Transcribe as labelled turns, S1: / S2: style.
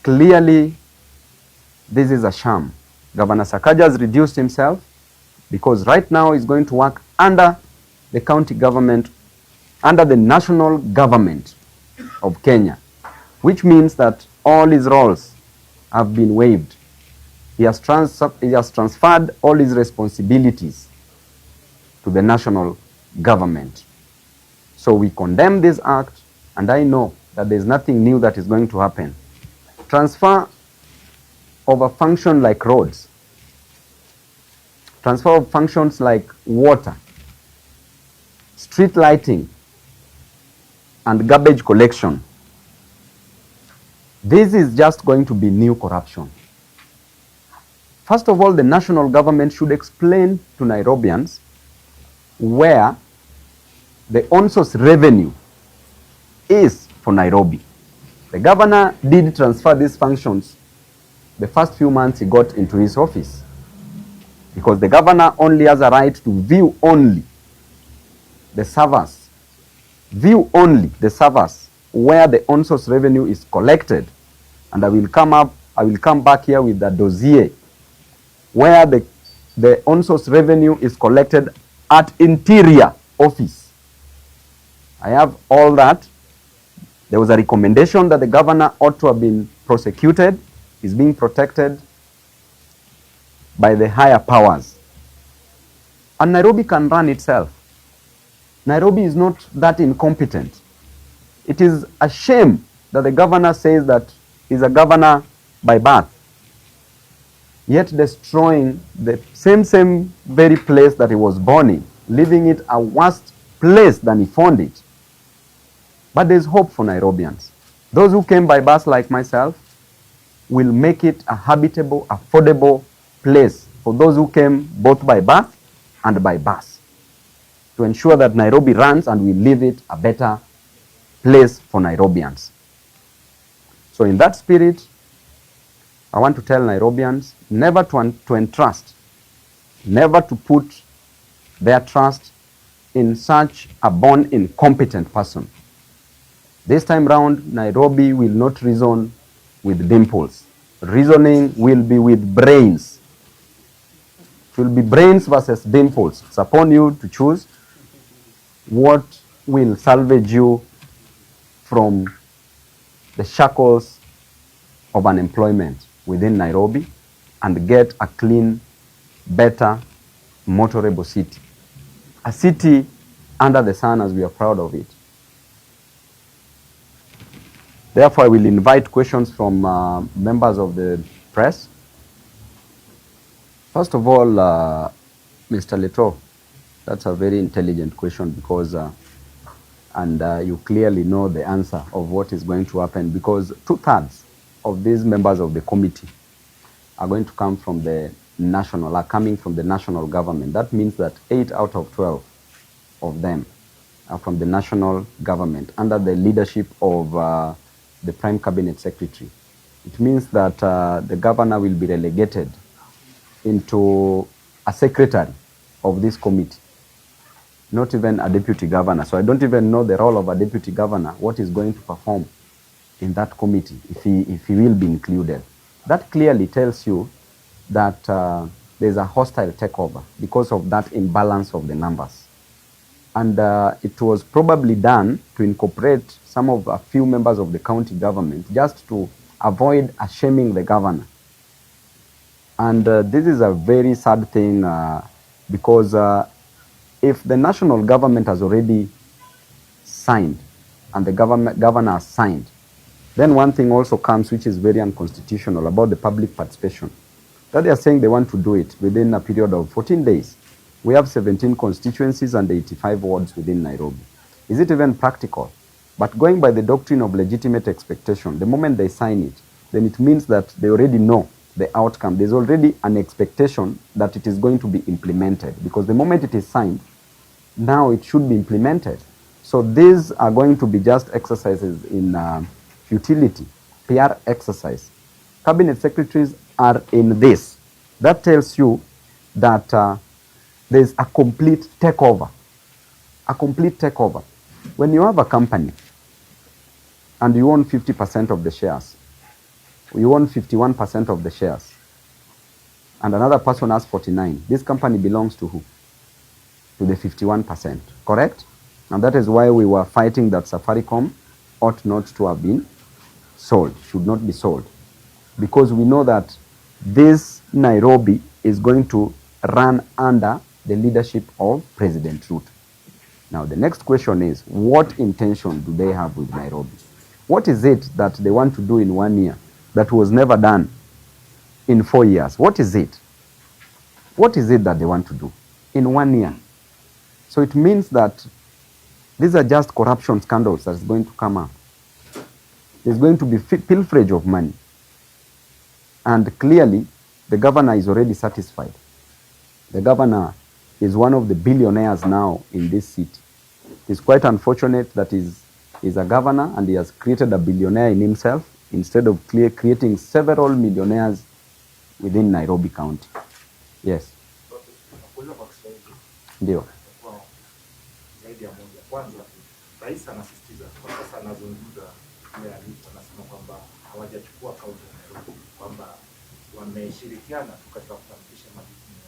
S1: clearly this is a sham. Governor Sakaja has reduced himself because right now he's going to work under the county government, under the national government of Kenya, which means that all his roles have been waived. He has transferred all his responsibilities to the national government. So we condemn this act, and I know that there's nothing new that is going to happen. Transfer of a function like roads, transfer of functions like water, street lighting, and garbage collection. This is just going to be new corruption. First of all, the national government should explain to Nairobians where the on-source revenue is for Nairobi. The governor did transfer these functions the first few months he got into his office, because the governor only has a right to view only the servers, where the on-source revenue is collected. And I will come back here with the dossier where the on-source revenue is collected at Interior Office. I have all that. There was a recommendation that the governor ought to have been prosecuted. Is being protected by the higher powers. And Nairobi can run itself. Nairobi is not that incompetent. It is a shame that the governor says that he's a governor by birth, yet destroying the same very place that he was born in, leaving it a worse place than he found it. But there's hope for Nairobians. Those who came by bus like myself will make it a habitable, affordable place for those who came both by birth and by bus, to ensure that Nairobi runs and we leave it a better place for Nairobians. So in that spirit, I want to tell Nairobians never to entrust, never to put their trust in such a born incompetent person. This time round, Nairobi will not reason with dimples. Reasoning will be with brains. It will be brains versus dimples. It's upon you to choose what will salvage you from the shackles of unemployment within Nairobi and get a clean, better, motorable city. A city under the sun, as we are proud of it. Therefore, I will invite questions from members of the press. First of all, Mr. Leto, that's a very intelligent question because, you clearly know the answer of what is going to happen, because 2/3 of these members of the committee are going to come from the coming from the national government. That means that 8 out of 12 of them are from the national government under the leadership of the Prime Cabinet Secretary. It means that the governor will be relegated into a secretary of this committee, not even a deputy governor. So I don't even know the role of a deputy governor, what is going to perform in that committee, if he will be included. That clearly tells you that there's a hostile takeover because of that imbalance of the numbers. And it was probably done to incorporate a few members of the county government just to avoid shaming the governor. And this is a very sad thing because if the national government has already signed and the governor has signed, then one thing also comes which is very unconstitutional about the public participation. That they are saying they want to do it within a period of 14 days. We have 17 constituencies and 85 wards within Nairobi. Is it even practical? But going by the doctrine of legitimate expectation, the moment they sign it, then it means that they already know the outcome. There's already an expectation that it is going to be implemented, because the moment it is signed, now it should be implemented. So these are going to be just exercises in futility, PR exercise. Cabinet secretaries are in this. That tells you that there's a complete takeover. A complete takeover. When you have a company and you own 50% of the shares, You own 51% of the shares. And another person has 49. This company belongs to who? To the 51%, correct? And that is why we were fighting that Safaricom ought not to have been sold, should not be sold. Because we know that this Nairobi is going to run under the leadership of President Ruto. Now, the next question is, what intention do they have with Nairobi? What is it that they want to do in 1 year that was never done in 4 years? What is it? What is it that they want to do in 1 year? So it means that these are just corruption scandals that's going to come up. There's going to be pilferage of money. And clearly, the governor is already satisfied. The governor is one of the billionaires now in this city. It's quite unfortunate that he's a governor and he has created a billionaire in himself instead of creating several millionaires within Nairobi County. Yes. Ndio.
S2: Kwanza rais anasisitiza kwa sasa, anazungumza ile anasema kwamba hawajachukua kaunti ya Nairobi, kwamba wameshirikiana tu katika kufanikisha majukumu